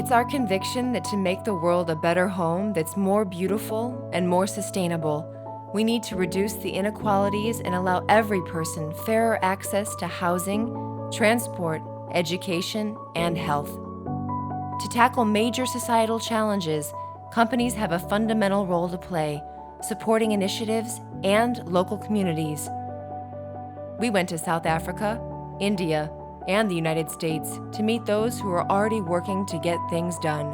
It's our conviction that to make the world a better home that's more beautiful and more sustainable, we need to reduce the inequalities and allow every person fairer access to housing, transport, education, and health. To tackle major societal challenges, companies have a fundamental role to play, supporting initiatives and local communities. We went to South Africa, India, and the United States to meet those who are already working to get things done.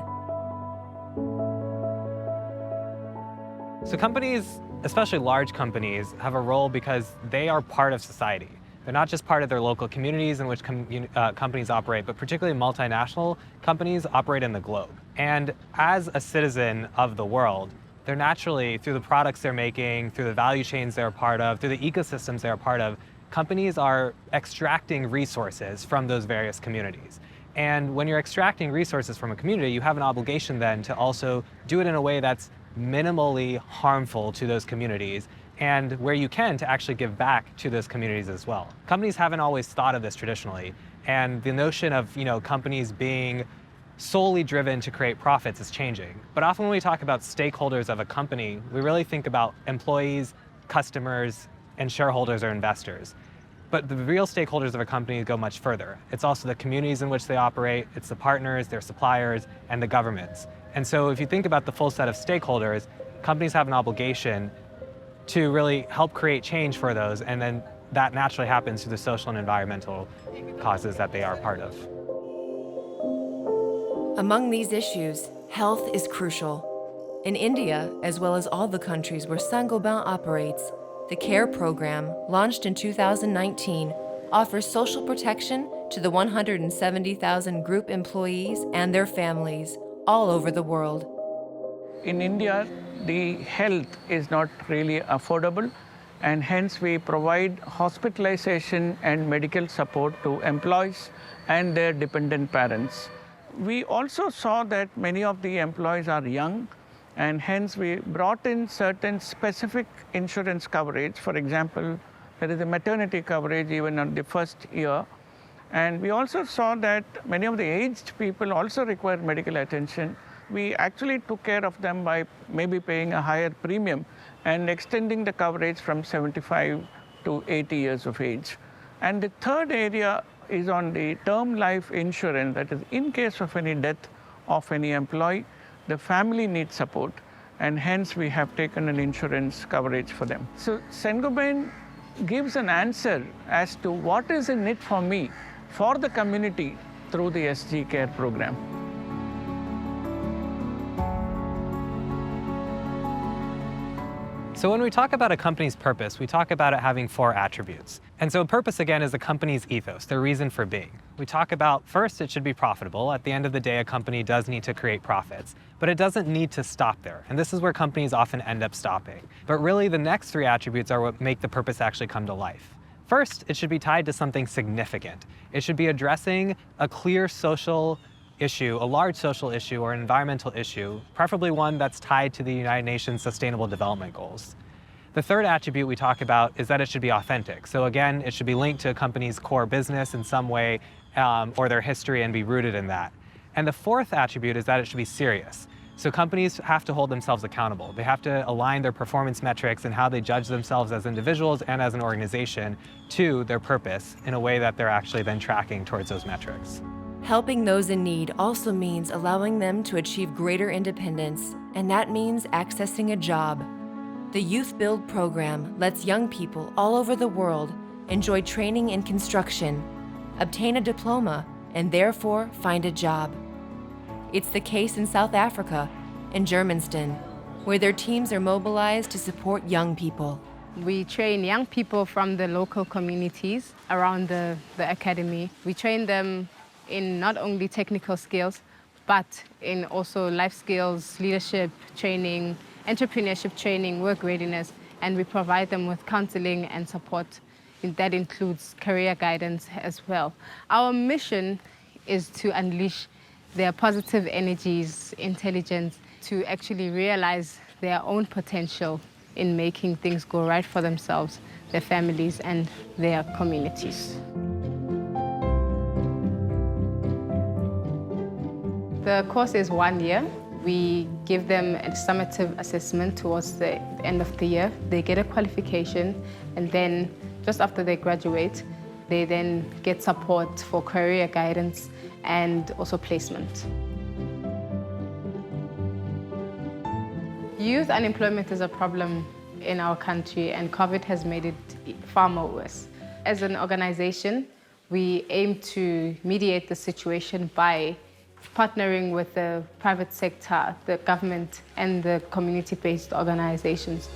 So companies, especially large companies, have a role because they are part of society. They're not just part of their local communities in which companies operate, but particularly multinational companies operate in the globe. And as a citizen of the world, they're naturally, through the products they're making, through the value chains they're a part of, through the ecosystems they're a part of, companies are extracting resources from those various communities. And when you're extracting resources from a community, you have an obligation then to also do it in a way that's minimally harmful to those communities, and where you can, to actually give back to those communities as well. Companies haven't always thought of this traditionally, and the notion of companies being solely driven to create profits is changing. But often when we talk about stakeholders of a company, we really think about employees, customers, and shareholders or investors. But the real stakeholders of a company go much further. It's also the communities in which they operate, it's the partners, their suppliers, and the governments. And so if you think about the full set of stakeholders, companies have an obligation to really help create change for those, and then that naturally happens through the social and environmental causes that they are part of. Among these issues, health is crucial. In India, as well as all the countries where Saint-Gobain operates, the CARE program, launched in 2019, offers social protection to the 170,000 group employees and their families all over the world. In India, the health is not really affordable, and hence we provide hospitalization and medical support to employees and their dependent parents. We also saw that many of the employees are young, and hence we brought in certain specific insurance coverage. For example, there is a maternity coverage even on the first year. And we also saw that many of the aged people also require medical attention. We actually took care of them by maybe paying a higher premium and extending the coverage from 75 to 80 years of age. And the third area is on the term life insurance, that is, in case of any death of any employee, the family needs support, and hence we have taken an insurance coverage for them. So Saint-Gobain gives an answer as to what is in it for me, for the community, through the SG Care program. So when we talk about a company's purpose, we talk about it having 4 attributes. And so purpose, again, is the company's ethos, their reason for being. We talk about, first, it should be profitable. At the end of the day, a company does need to create profits, but it doesn't need to stop there. And this is where companies often end up stopping. But really, the next 3 attributes are what make the purpose actually come to life. First, it should be tied to something significant. It should be addressing a clear social issue, a large social issue or an environmental issue, preferably one that's tied to the United Nations Sustainable Development Goals. The third attribute we talk about is that it should be authentic. So again, it should be linked to a company's core business in some way or their history and be rooted in that. And the fourth attribute is that it should be serious. So companies have to hold themselves accountable. They have to align their performance metrics and how they judge themselves as individuals and as an organization to their purpose in a way that they're actually then tracking towards those metrics. Helping those in need also means allowing them to achieve greater independence, and that means accessing a job. The Youth Build program lets young people all over the world enjoy training in construction, obtain a diploma, and therefore find a job. It's the case in South Africa, in Germiston, where their teams are mobilized to support young people. We train young people from the local communities around the academy. We train them in not only technical skills, but in also life skills, leadership training, entrepreneurship training, work readiness, and we provide them with counseling and support. That includes career guidance as well. Our mission is to unleash their positive energies, intelligence, to actually realize their own potential in making things go right for themselves, their families, and their The course is 1 year. We give them a summative assessment towards the end of the year. They get a qualification, and then just after they graduate, they then get support for career guidance and also placement. Youth unemployment is a problem in our country, and COVID has made it far more worse. As an organization, we aim to mediate the situation by partnering with the private sector, the government, and the community-based organizations.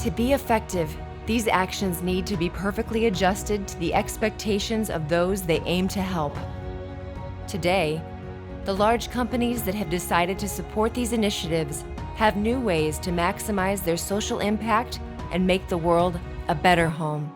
To be effective, these actions need to be perfectly adjusted to the expectations of those they aim to help. Today, the large companies that have decided to support these initiatives have new ways to maximize their social impact and make the world a better home.